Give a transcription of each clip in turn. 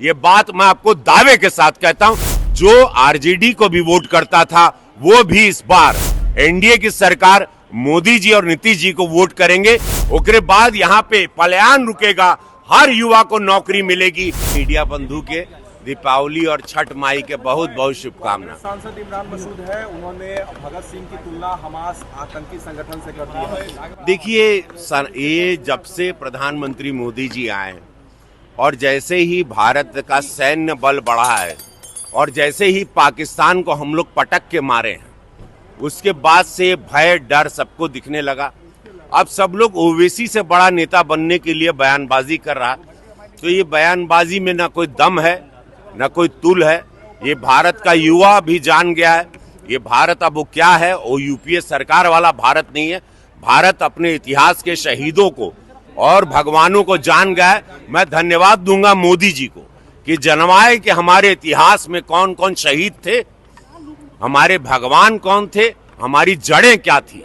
ये बात मैं आपको दावे के साथ कहता हूं। जो आरजेडी को भी वोट करता था वो भी इस बार एनडीए की सरकार मोदी जी और नीतीश जी को वोट करेंगे। उसके बाद यहाँ पे पलायन रुकेगा, हर युवा को नौकरी मिलेगी। मीडिया बंधु के दीपावली और छठ माई के बहुत बहुत शुभकामनाएं। सांसद इमरान मसूद है, उन्होंने भगत सिंह की तुलना हमास आतंकी संगठन से कर दी है। देखिए, ये जब से प्रधानमंत्री मोदी जी आए और जैसे ही भारत का सैन्य बल बढ़ा है और जैसे ही पाकिस्तान को हम लोग पटक के मारे हैं, उसके बाद से भय डर सबको दिखने लगा। अब सब लोग ओवैसी से बड़ा नेता बनने के लिए बयानबाजी कर रहा, तो ये बयानबाजी में ना कोई दम है ना कोई तुल है। ये भारत का युवा भी जान गया है, ये भारत अब वो क्या है, वो यूपीए सरकार वाला भारत नहीं है। भारत अपने इतिहास के शहीदों को और भगवानों को जान गया है। मैं धन्यवाद दूंगा मोदी जी को कि जनवाए कि हमारे इतिहास में कौन कौन शहीद थे, हमारे भगवान कौन थे, हमारी जड़ें क्या थी,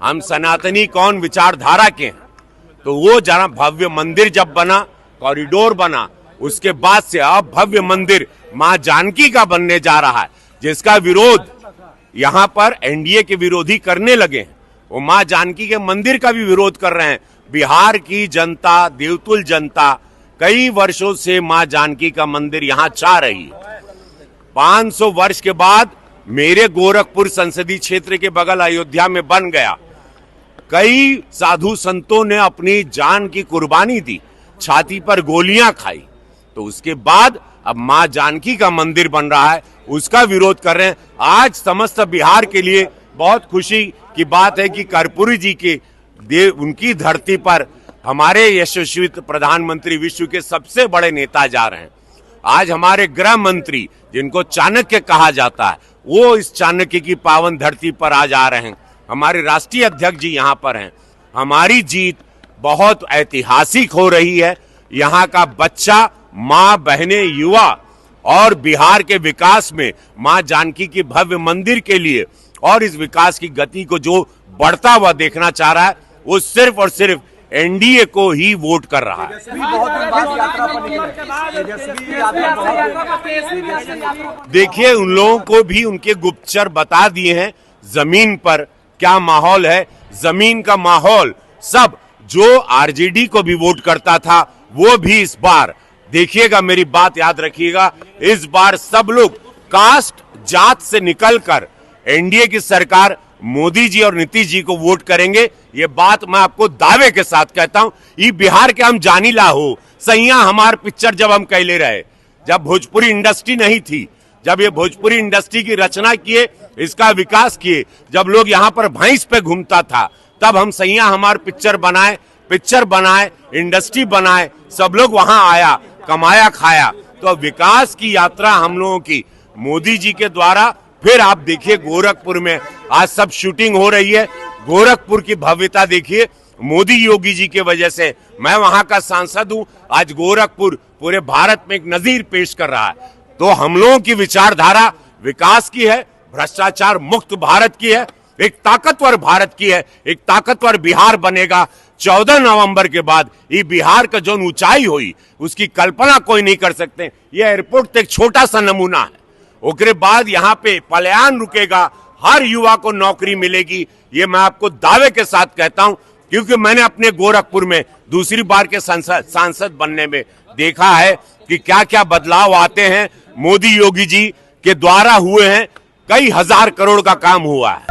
हम सनातनी कौन विचारधारा के हैं। तो वो जरा भव्य मंदिर जब बना, कॉरिडोर बना, उसके बाद से अब भव्य मंदिर मां जानकी का बनने जा रहा है, जिसका विरोध यहाँ पर एनडीए के विरोधी करने लगे हैं। वो मां जानकी के मंदिर का भी विरोध कर रहे हैं। बिहार की जनता, देवतुल जनता कई वर्षों से मां जानकी का मंदिर यहाँ चाह रही है। 500 वर्ष के बाद मेरे गोरखपुर संसदीय क्षेत्र के बगल अयोध्या में बन गया। कई साधु संतों ने अपनी जान की कुर्बानी दी, छाती पर गोलियां खाई, तो उसके बाद अब मां जानकी का मंदिर बन रहा है, उसका विरोध कर रहे हैं। आज समस्त बिहार के लिए बहुत खुशी की बात है कि कर्पूरी जी के उनकी धरती पर हमारे यशस्वी प्रधानमंत्री, विश्व के सबसे बड़े नेता जा रहे हैं। आज हमारे गृह मंत्री, जिनको चाणक्य कहा जाता है, वो इस चाणक्य की पावन धरती पर आज आ रहे हैं। हमारे राष्ट्रीय अध्यक्ष जी यहाँ पर हैं। हमारी जीत बहुत ऐतिहासिक हो रही है। यहाँ का बच्चा, माँ, बहनें, युवा और बिहार के विकास में माँ जानकी की भव्य मंदिर के लिए और इस विकास की गति को जो बढ़ता हुआ देखना चाह रहा है, वो सिर्फ और सिर्फ एनडीए को ही वोट कर रहा है। देखिए, उन लोगों को भी उनके गुप्तचर बता दिए हैं जमीन पर क्या माहौल है। जमीन का माहौल सब जो आरजेडी को भी वोट करता था वो भी इस बार, देखिएगा, मेरी बात याद रखिएगा, इस बार सब लोग कास्ट जात से निकलकर एनडीए की सरकार मोदी जी और नीतीश जी को वोट करेंगे। ये बात मैं आपको दावे के साथ कहता हूं। ये बिहार के हम जानी ला हो सैया हमार पिक्चर जब हम कहले रहे, जब भोजपुरी इंडस्ट्री नहीं थी, जब ये भोजपुरी इंडस्ट्री की रचना किए, इसका विकास किए, जब लोग यहाँ पर भैंस पे घूमता था, तब हम सैया हमार पिक्चर बनाए, इंडस्ट्री बनाए, सब लोग वहां आया, कमाया, खाया। तो विकास की यात्रा हम लोगों की मोदी जी के द्वारा। फिर आप देखिए गोरखपुर में आज सब शूटिंग हो रही है। गोरखपुर की भव्यता देखिए, मोदी योगी जी की वजह से। मैं वहां का सांसद हूं। आज गोरखपुर पूरे भारत में एक नजीर पेश कर रहा है। तो हम लोगों की विचारधारा विकास की है, भ्रष्टाचार मुक्त भारत की है, एक ताकतवर भारत की है। एक ताकतवर बिहार बनेगा। 14 नवंबर के बाद ये बिहार का जो ऊंचाई हुई, उसकी कल्पना कोई नहीं कर सकते। ये एयरपोर्ट तो एक छोटा सा नमूना है। उसके बाद यहाँ पे पलायन रुकेगा, हर युवा को नौकरी मिलेगी। ये मैं आपको दावे के साथ कहता हूं, क्योंकि मैंने अपने गोरखपुर में दूसरी बार के सांसद बनने में देखा है कि क्या क्या बदलाव आते हैं। मोदी योगी जी के द्वारा हुए हैं, कई हजार करोड़ का काम हुआ है।